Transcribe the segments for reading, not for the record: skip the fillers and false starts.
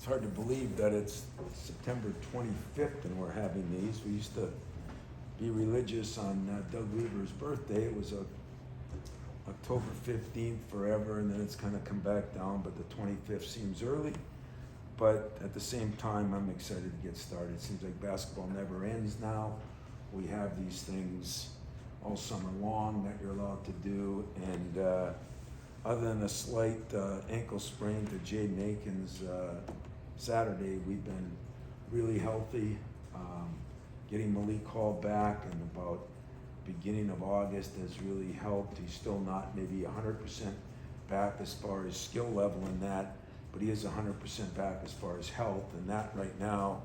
It's hard to believe that it's September 25th and we're having these. We used to be religious on Doug Weaver's birthday. It was October 15th forever, and then it's kind of come back down, but the 25th seems early. But at the same time, I'm excited to get started. It seems like basketball never ends now. We have these things all summer long that you're allowed to do, and other than a slight ankle sprain to Jaden Aikens Saturday, we've been really healthy. Getting Malik Hall back in about beginning of August has really helped. He's still not maybe 100% back as far as skill level in that, but he is 100% back as far as health, and that right now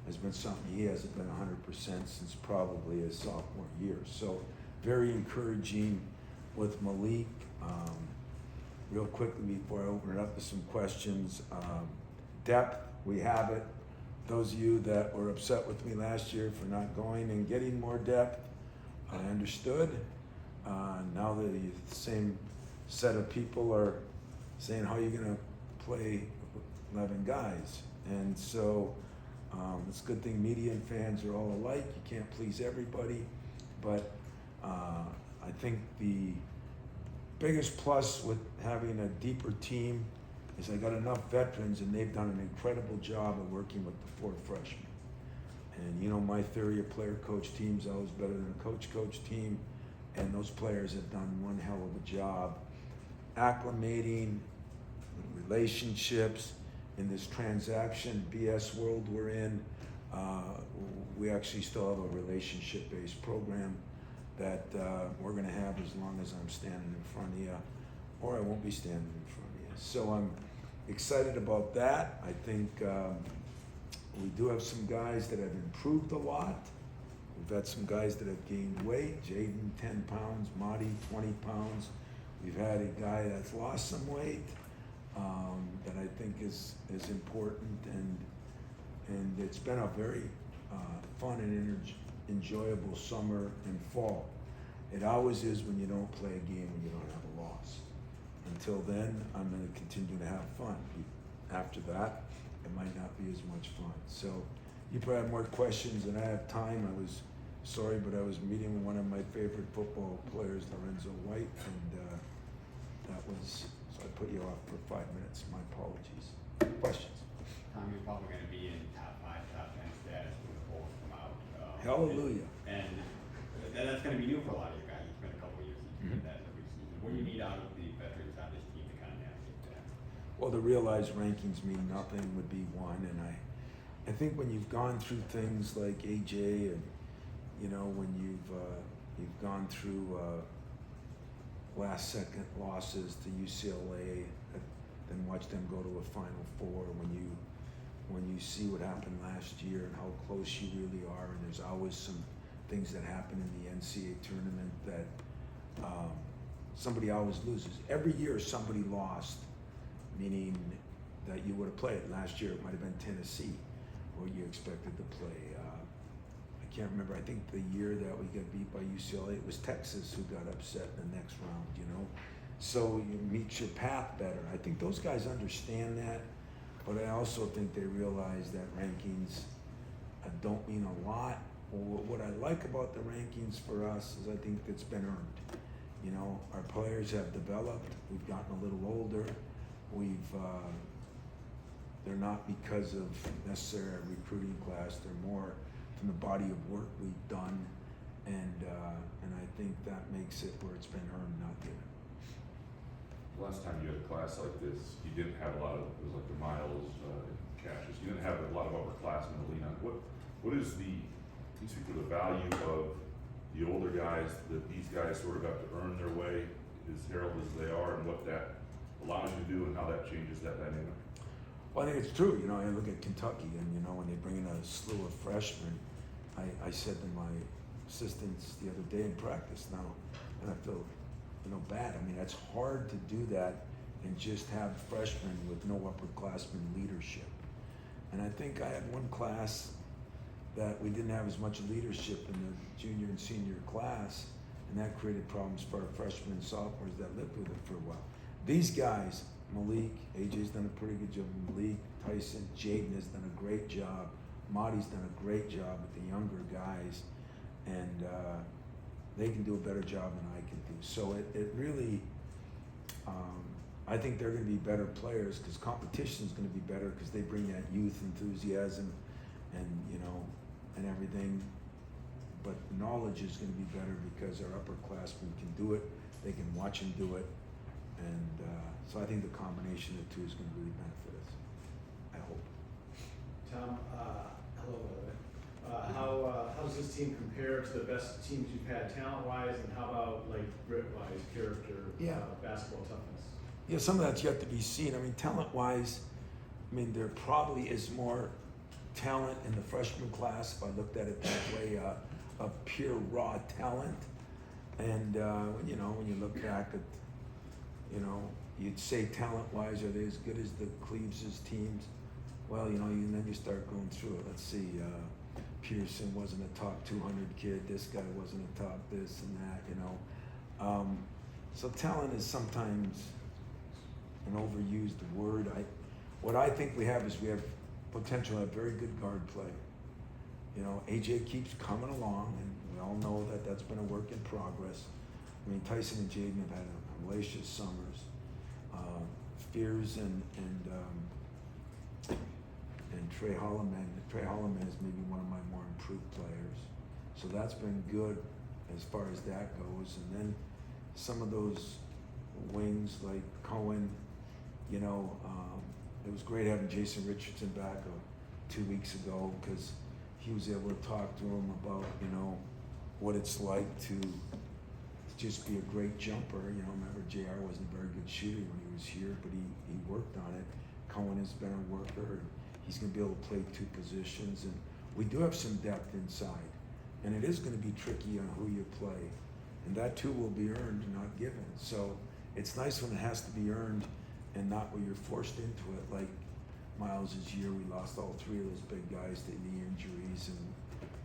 has been something he hasn't been 100% since probably his sophomore year. So very encouraging with Malik. Real quickly before I open it up to some questions, depth, we have it. Those of you that were upset with me last year for not going and getting more depth, I understood. Now that the same set of people are saying, how are you going to play 11 guys? And so it's a good thing media and fans are all alike. You can't please everybody. But I think the biggest plus with having a deeper team is I got enough veterans, and they've done an incredible job of working with the 4 freshmen. And you know, my theory of player-coach teams is always better than a coach-coach team, and those players have done one hell of a job acclimating relationships in this transaction BS world we're in. We actually still have a relationship-based program that we're going to have as long as I'm standing in front of you, or I won't be standing in front of you. So I'm excited about that. I think we do have some guys that have improved a lot. We've got some guys that have gained weight. Jaden 10 pounds, Marty 20 pounds. We've had a guy that's lost some weight that I think is important, and it's been a very fun and enjoyable summer and fall. It always is when you don't play a game and you don't have a loss. Until then, I'm going to continue to have fun. After that, it might not be as much fun. So you probably have more questions than I have time. I was sorry, but I was meeting with one of my favorite football players, Lorenzo White, and that was, so I put you off for 5 minutes. My apologies. Questions? Tom, you're probably going to be in top 5, top 10 status when the polls come out. Hallelujah. And that's going to be new for a lot of you guys. It's been a couple of years since you did that every season. What do you need out of the veterans on this team to kind of navigate that? Well, the realized rankings mean nothing would be one, and I think when you've gone through things like AJ, and you know, when you've gone through last second losses to UCLA, then watch them go to a Final Four, when you see what happened last year and how close you really are, and there's always some things that happen in the NCAA tournament that somebody always loses. Every year somebody lost, meaning that you would have played. Last year it might have been Tennessee, where you expected to play. I can't remember, I think the year that we got beat by UCLA, it was Texas who got upset in the next round, you know? So you meet your path better. I think those guys understand that, but I also think they realize that rankings don't mean a lot. What I like about the rankings for us is I think it's been earned. You know, our players have developed. We've gotten a little older. They're not because of necessarily a recruiting class. They're more from the body of work we've done, and I think that makes it where it's been earned, not given. The last time you had a class like this, you didn't have a lot of, it was like the Miles, Cassius. You didn't have a lot of upperclassmen to lean on. What is the, can you speak to the value of the older guys, that these guys sort of have to earn their way, as heralded as they are, and what that allows you to do and how that changes that dynamic? Well, I think it's true. You know, I look at Kentucky, and you know, when they bring in a slew of freshmen, I said to my assistants the other day in practice now, and I feel, you know, bad. I mean, it's hard to do that and just have freshmen with no upperclassmen leadership. And I think I had one class that we didn't have as much leadership in the junior and senior class, and that created problems for our freshmen and sophomores that lived with it for a while. These guys Malik, AJ's done a pretty good job. Malik, Tyson, Jaden has done a great job. Marty's done a great job with the younger guys, and they can do a better job than I can do. So it really, I think they're going to be better players because competition is going to be better because they bring that youth enthusiasm and and everything. But knowledge is going to be better because our upperclassmen can do it. They can watch them do it, and so I think the combination of the two is going to really benefit us. I hope. Tom, hello, by the way. How does this team compare to the best teams you've had talent-wise, and how about like grit-wise, character, Yeah. basketball toughness? Yeah, some of that's yet to be seen. I mean, talent-wise, there probably is more talent in the freshman class, if I looked at it that way, of pure raw talent. And when you look back at, you'd say talent-wise, are they as good as the Cleves' teams? Well, and then you start going through it. Let's see, Pearson wasn't a top 200 kid. This guy wasn't a top this and that, So talent is sometimes an overused word. What I think we have is we have potential to have very good guard play. AJ keeps coming along, and we all know that that's been a work in progress. Tyson and Jaden have had a hellacious summers. Fears and Trey Holloman is maybe one of my more improved players. So that's been good as far as that goes. And then some of those wings like Cohen, it was great having Jason Richardson back 2 weeks ago because he was able to talk to him about, what it's like to just be a great jumper. Remember JR wasn't a very good shooter when he was here, but he worked on it. Cohen has been a worker. He's going to be able to play two positions, and we do have some depth inside. And it is going to be tricky on who you play. And that too will be earned, not given. So it's nice when it has to be earned and not when you're forced into it. Like Miles' year, we lost all three of those big guys to knee injuries, and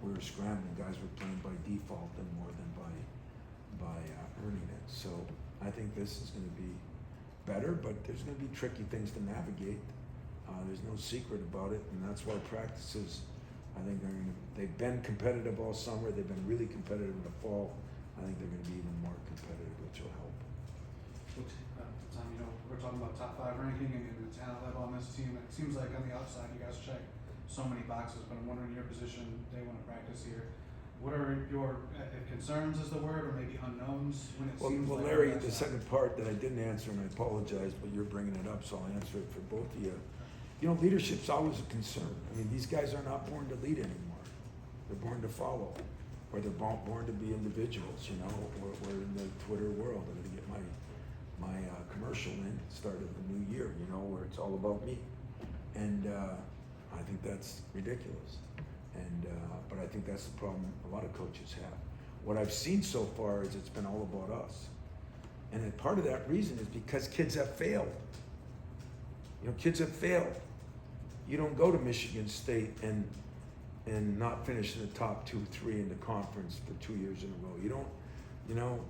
we were scrambling. Guys were playing by default and more than by earning it. So I think this is going to be better, but there's going to be tricky things to navigate. There's no secret about it, and that's why practices, I think they've been competitive all summer. They've been really competitive in the fall. I think they're going to be even more competitive, which will help. Tom, we're talking about top 5 ranking and the talent level on this team. It seems like on the outside, you guys check so many boxes, but I'm wondering your position, day one of practice here. What are your concerns is the word, or maybe unknowns when it seems Well, like Larry, the second part that I didn't answer, and I apologize, but you're bringing it up, so I'll answer it for both of you. Leadership's always a concern. These guys are not born to lead anymore. They're born to follow, or they're born to be individuals. We're in the Twitter world. I'm gonna get my commercial in start of the new year. Where it's all about me, and I think that's ridiculous. And but I think that's the problem a lot of coaches have. What I've seen so far is it's been all about us, and then part of that reason is because kids have failed. Kids have failed. You don't go to Michigan State and not finish in the top 2 or 3 in the conference for 2 years in a row. You don't,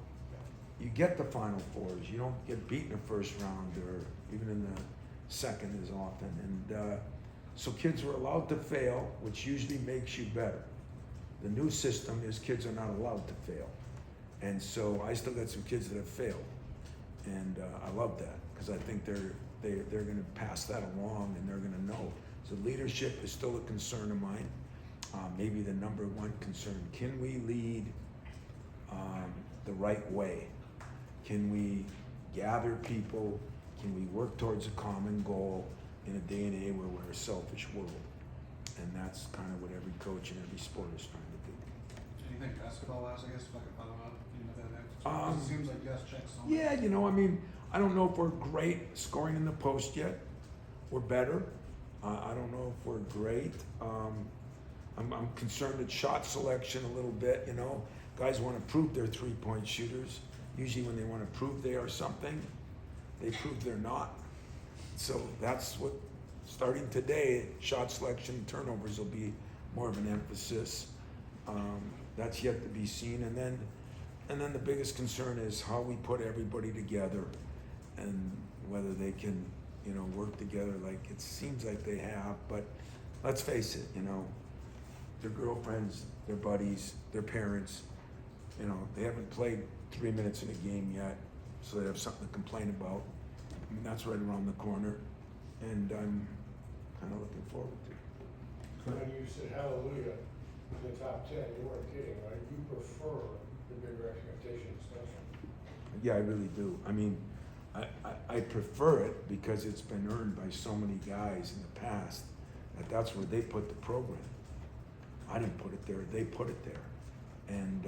you get the Final Fours. You don't get beat in the first round or even in the second as often. And so kids are allowed to fail, which usually makes you better. The new system is kids are not allowed to fail. And so I still got some kids that have failed. And I love that because I think they're going to pass that along and they're going to know. So leadership is still a concern of mine. Maybe the number one concern. Can we lead the right way? Can we gather people? Can we work towards a common goal in a day and age where we're a selfish world? And that's kind of what every coach in every sport is trying to do. Do you think basketball-wise, I guess, if I could follow up, that it seems like yes checks so much. Yeah, I don't know if we're great scoring in the post yet. We're better. I don't know if we're great. I'm concerned at shot selection a little bit. Guys want to prove they're three-point shooters. Usually when they want to prove they are something, they prove they're not. So that's what, starting today, shot selection, turnovers will be more of an emphasis. That's yet to be seen. And then the biggest concern is how we put everybody together and whether they can, you know, work together like it seems like they have. But let's face it, you know, their girlfriends, their buddies, their parents, you know, they haven't played 3 minutes in a game yet, so they have something to complain about. I mean, that's right around the corner, and I'm kind of looking forward to it. When you said hallelujah in the top 10, you weren't kidding, right? You prefer the bigger expectations, don't you? Yeah, I really do. I mean, I prefer it because it's been earned by so many guys in the past that's where they put the program. I didn't put it there; they put it there, and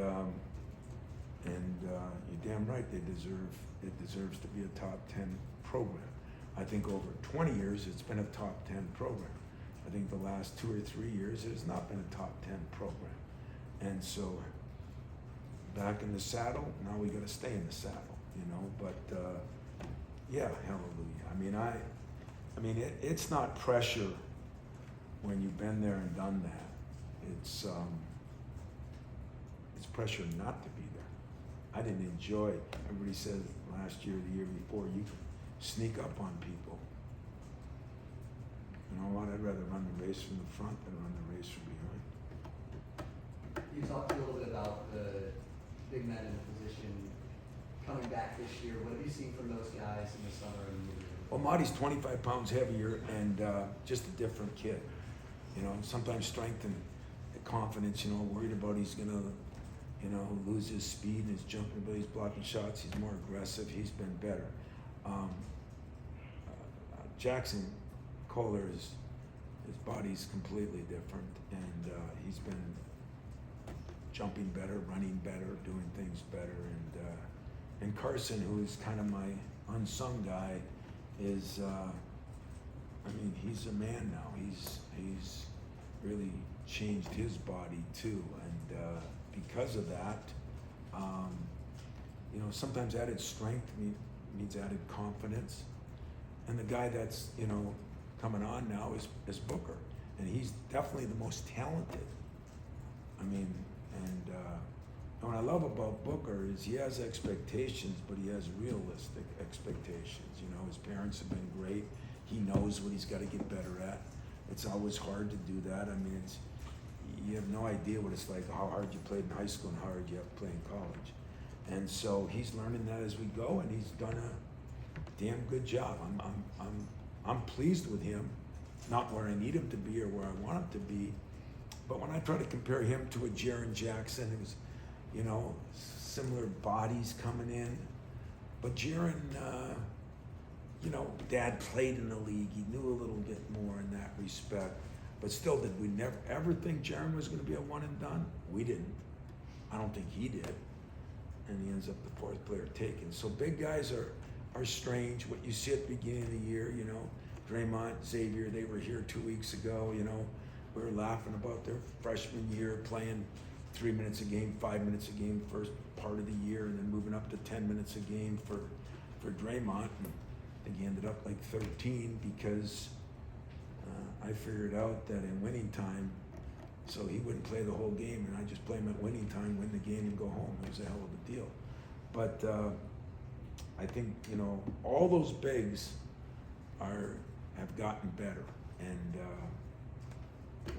you're damn right. It deserves to be a top 10 program. I think over 20 years it's been a top 10 program. I think the last 2 or 3 years it has not been a top 10 program, and so back in the saddle. Now we got to stay in the saddle, you know. But yeah, hallelujah. I mean, it's not pressure when you've been there and done that. It's pressure not to be there. I didn't enjoy. Everybody says last year, the year before, you can sneak up on people. You know what? I'd rather run the race from the front than run the race from behind. You talked a little bit about the big men in the position coming back this year. What have you seen from those guys in the summer and moving? Well, Marty's 25 pounds heavier and just a different kid. You know, sometimes strength and confidence, you know, worried about he's going to, you know, lose his speed and his jumping ability, he's blocking shots, he's more aggressive, he's been better. Jackson Kohler, his body's completely different, and he's been jumping better, running better, doing things better, and Carson, who's kind of my unsung guy, is, I mean, he's a man now. He's really changed his body too, and because of that, you know, sometimes added strength means added confidence. And the guy that's, you know, coming on now is Booker, and he's definitely the most talented. I mean, and what I love about Booker is he has expectations, but he has realistic expectations. You know, his parents have been great. He knows what he's got to get better at. It's always hard to do that. I mean, you have no idea what it's like, how hard you played in high school and how hard you have to play in college. And so he's learning that as we go, and he's done a damn good job. I'm pleased with him, not where I need him to be or where I want him to be. But when I try to compare him to a Jaren Jackson, it was, you know, similar bodies coming in. But Jaren, you know, Dad played in the league. He knew a little bit more in that respect. But still, did we never ever think Jaren was going to be a one and done? We didn't. I don't think he did. And he ends up the fourth player taken. So big guys are strange. What you see at the beginning of the year, you know, Draymond, Xavier, they were here 2 weeks ago, you know. We were laughing about their freshman year, playing 3 minutes a game, 5 minutes a game first part of the year, and then moving up to 10 minutes a game for Draymond. And I think he ended up like 13 because I figured out that in winning time, so he wouldn't play the whole game, and I just play him at winning time, win the game, and go home. It was a hell of a deal. But I think, you know, all those bigs have gotten better, and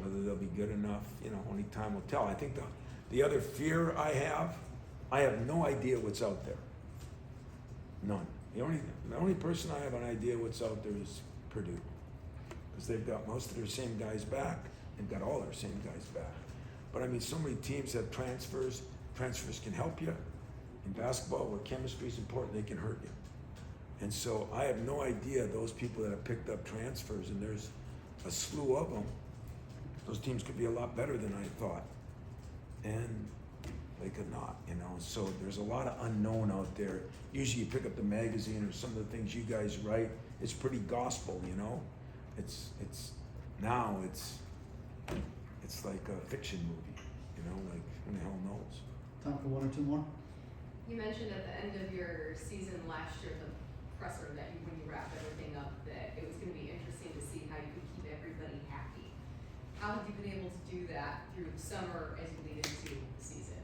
whether they'll be good enough, you know, only time will tell. I think the other fear I have no idea what's out there. None. The only person I have an idea what's out there is Purdue, because they've got most of their same guys back and got all their same guys back. But I mean, so many teams have transfers. Transfers can help you. In basketball, where chemistry is important, they can hurt you. And so I have no idea those people that have picked up transfers, and there's a slew of them, those teams could be a lot better than I thought. And they could not, you know. So there's a lot of unknown out there. Usually you pick up the magazine or some of the things you guys write, it's pretty gospel, you know. It's like a fiction movie, you know, like who the hell knows? Time for one or two more? You mentioned at the end of your season last year, the presser, that when you wrapped everything up, that it was going to be interesting to see how you could keep everybody happy. How have you been able to do that through the summer as you lead into the season?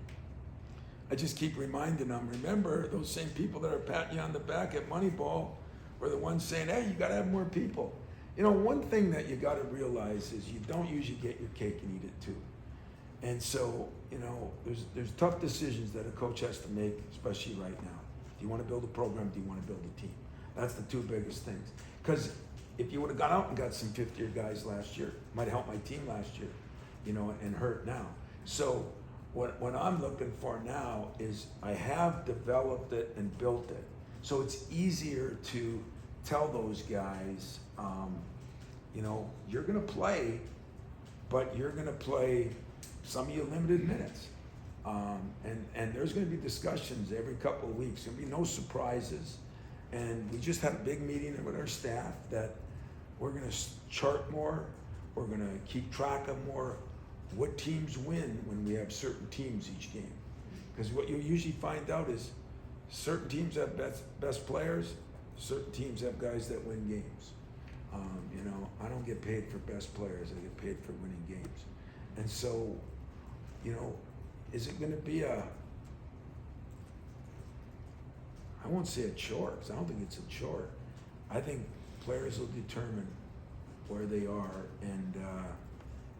I just keep reminding them, remember, those same people that are patting you on the back at Moneyball we're the ones saying, hey, you gotta have more people. You know, one thing that you gotta realize is you don't usually get your cake and eat it too. And so, you know, there's tough decisions that a coach has to make, especially right now. Do you wanna build a program? Do you wanna build a team? That's the two biggest things. Because if you would have gone out and got some fifth-year guys last year, might have helped my team last year, you know, and hurt now. So what I'm looking for now is I have developed it and built it. So it's easier to tell those guys, you know, you're gonna play, but you're gonna play some of your limited minutes. And there's gonna be discussions every couple of weeks. There'll be no surprises. And we just had a big meeting with our staff that we're gonna chart more, we're gonna keep track of more what teams win when we have certain teams each game. Because what you usually find out is certain teams have best players, certain teams have guys that win games. You know, I don't get paid for best players, I get paid for winning games. And so, you know, is it gonna be I won't say a chore, because I don't think it's a chore. I think players will determine where they are, and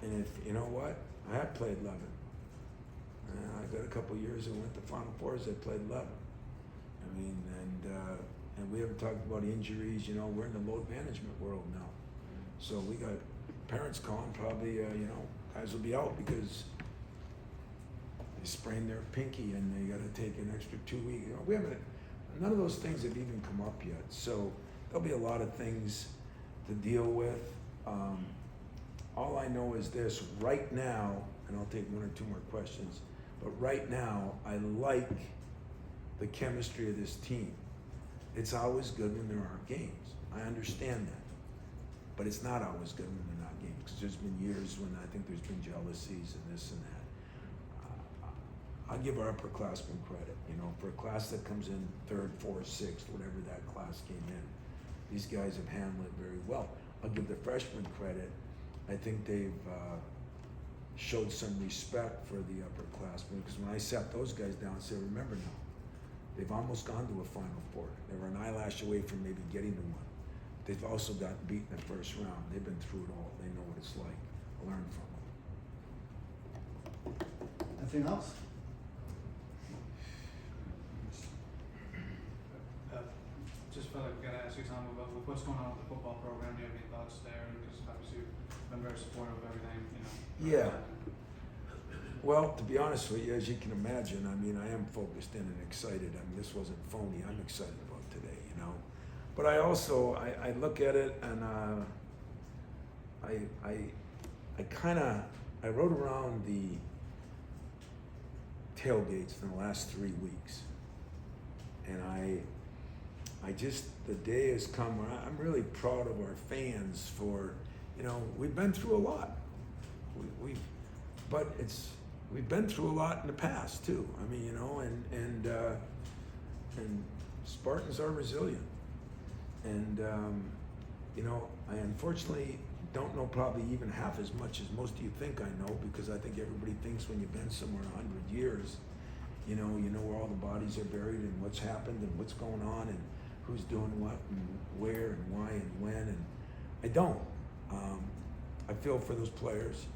if, you know what, I have played 11. I got a couple years I went to Final Fours, I played 11. I mean, and we haven't talked about injuries, you know, we're in the load management world now. So we got parents calling probably, you know, guys will be out because they sprained their pinky and they gotta take an extra 2 weeks. You know, none of those things have even come up yet. So there'll be a lot of things to deal with. All I know is this, right now, and I'll take one or two more questions, but right now, I like the chemistry of this team. It's always good when there are games. I understand that. But it's not always good when they're not games, because there's been years when I think there's been jealousies and this and that. I give our upperclassmen credit, you know, for a class that comes in third, fourth, sixth, whatever that class came in. These guys have handled it very well. I'll give the freshmen credit. I think they've showed some respect for the upperclassmen, because when I sat those guys down and said, remember now, they've almost gone to a Final Four. They were an eyelash away from maybe getting to one. They've also gotten beaten in the first round. They've been through it all. They know what it's like. Learn from them. Anything else? Just felt like we gotta ask you, Tom, about what's going on with the football program. Do you have any thoughts there? Because obviously you've been very supportive of everything, you know. Yeah. Well, to be honest with you, as you can imagine, I mean, I am focused in and excited. I mean, this wasn't phony. I'm excited about today, you know. But I also, I look at it and I rode around the tailgates in the last 3 weeks. And I just, the day has come where I'm really proud of our fans for, you know, we've been through a lot. We've been through a lot in the past too. I mean, you know, and Spartans are resilient. And, you know, I unfortunately don't know probably even half as much as most of you think I know, because I think everybody thinks when you've been somewhere 100 years, you know where all the bodies are buried and what's happened and what's going on and who's doing what and where and why and when, and I don't. I feel for those players.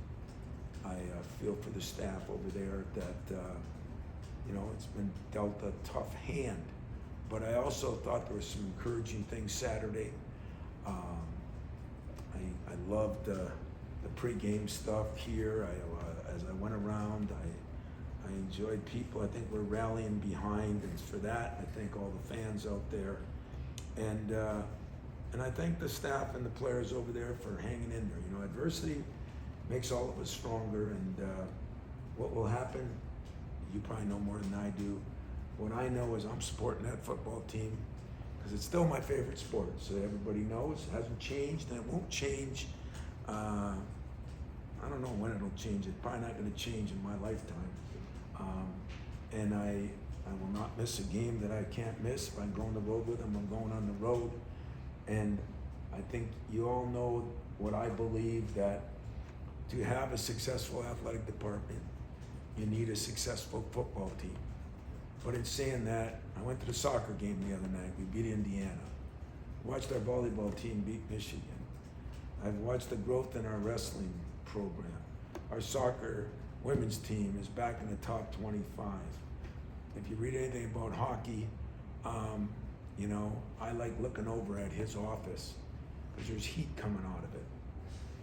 I feel for the staff over there that, you know, it's been dealt a tough hand. But I also thought there were some encouraging things Saturday. I loved the pregame stuff here. As I went around, I enjoyed people. I think we're rallying behind, and for that, I thank all the fans out there. And I thank the staff and the players over there for hanging in there. You know, adversity makes all of us stronger, and what will happen, you probably know more than I do. What I know is I'm supporting that football team because it's still my favorite sport. So everybody knows, it hasn't changed and it won't change. I don't know when it'll change. It's probably not going to change in my lifetime. And I will not miss a game that I can't miss. If I'm going to the road with them, I'm going on the road. And I think you all know what I believe, that to have a successful athletic department, you need a successful football team. But in saying that, I went to the soccer game the other night. We beat Indiana. Watched our volleyball team beat Michigan. I've watched the growth in our wrestling program. Our soccer women's team is back in the top 25. If you read anything about hockey, you know, I like looking over at his office because there's heat coming out of it.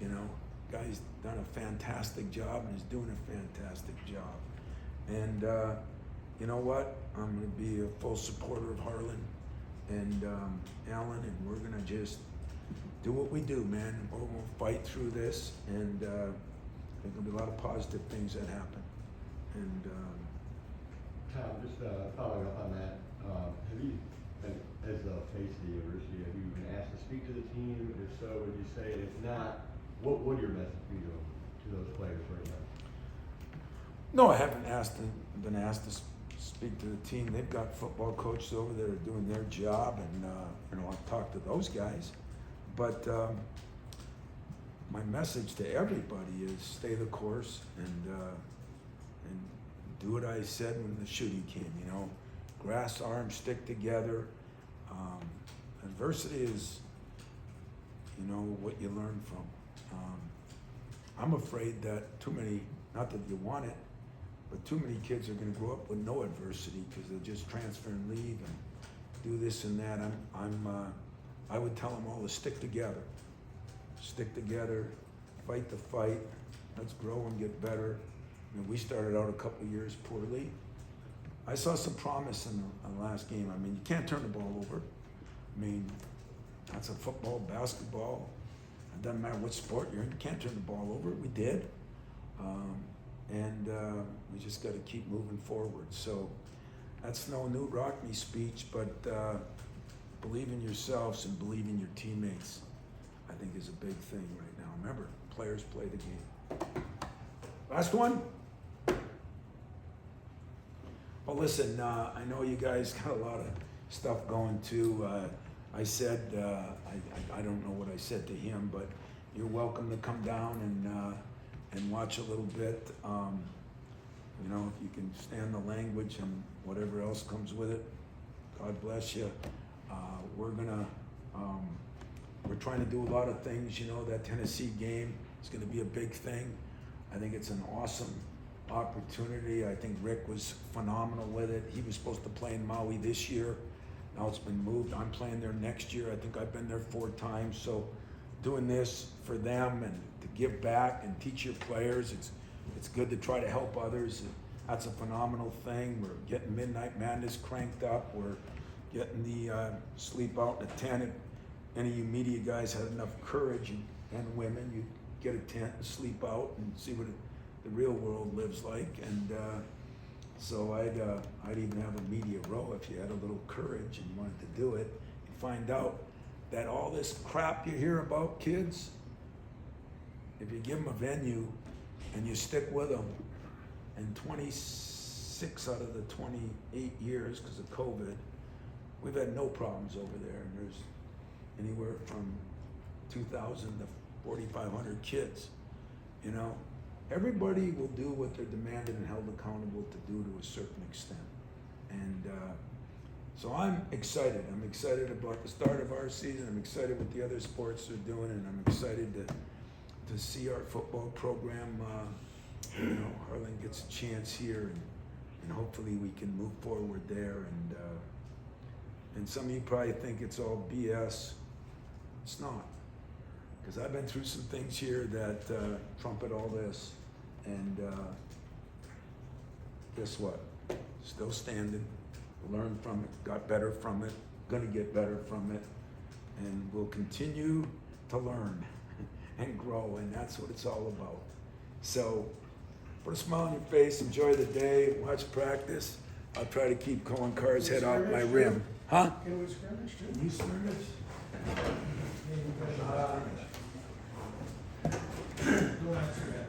You know, guy's done a fantastic job and is doing a fantastic job. And you know what? I'm going to be a full supporter of Harlan and Alan, and we're going to just do what we do, man. We're going to fight through this, and there's going to be a lot of positive things that happen. And Tom, just following up on that, have you, as the face of the university, have you been asked to speak to the team? If so, would you say? If not, what would your message be to those players right now? no, I haven't been asked to speak to the team. They've got football coaches over there doing their job, and you know, I've talked to those guys. But my message to everybody is stay the course and do what I said when the shooting came. You know, grass arms stick together. Adversity is, you know, what you learn from. I'm afraid that too many, not that you want it, but too many kids are going to grow up with no adversity because they'll just transfer and leave and do this and that. I would tell them all to stick together. Stick together, fight the fight. Let's grow and get better. I mean, we started out a couple of years poorly. I saw some promise in the last game. I mean, you can't turn the ball over. I mean, that's a football, basketball. It doesn't matter what sport you're in. You can't turn the ball over. We did. And we just got to keep moving forward. So that's no Newt Rockney speech, but believe in yourselves and believe in your teammates, I think is a big thing right now. Remember, players play the game. Last one. Well, listen, I know you guys got a lot of stuff going too. I said, I don't know what I said to him, but you're welcome to come down and watch a little bit. You know, if you can stand the language and whatever else comes with it, God bless you. We're trying to do a lot of things. You know, that Tennessee game is going to be a big thing. I think it's an awesome opportunity. I think Rick was phenomenal with it. He was supposed to play in Maui this year. Now it's been moved. I'm playing there next year. I think I've been there 4 times. So doing this for them and to give back and teach your players, it's good to try to help others. That's a phenomenal thing. We're getting Midnight Madness cranked up. We're getting the sleep out in a tent. If any of you media guys had enough courage and women, you get a tent and sleep out and see what the real world lives like. And so I'd even have a media row if you had a little courage and wanted to do it. And find out that all this crap you hear about kids, if you give them a venue and you stick with them, and 26 out of the 28 years because of COVID, we've had no problems over there. And there's anywhere from 2,000 to 4,500 kids. You know, everybody will do what they're demanded and held accountable to do to a certain extent. And so I'm excited. I'm excited about the start of our season. I'm excited what the other sports are doing, and I'm excited to see our football program. You know, Harlan gets a chance here, and hopefully we can move forward there. And some of you probably think it's all BS. It's not, because I've been through some things here that trumpet all this, and guess what? Still standing, learned from it, got better from it, gonna get better from it, and we'll continue to learn and grow, and that's what it's all about. So put a smile on your face, enjoy the day, watch practice. I'll try to keep Cohen Carr's head off my rim. Huh? Can we scrimmage too? You scrimmage? Maybe we should scrimmage. Go answer that.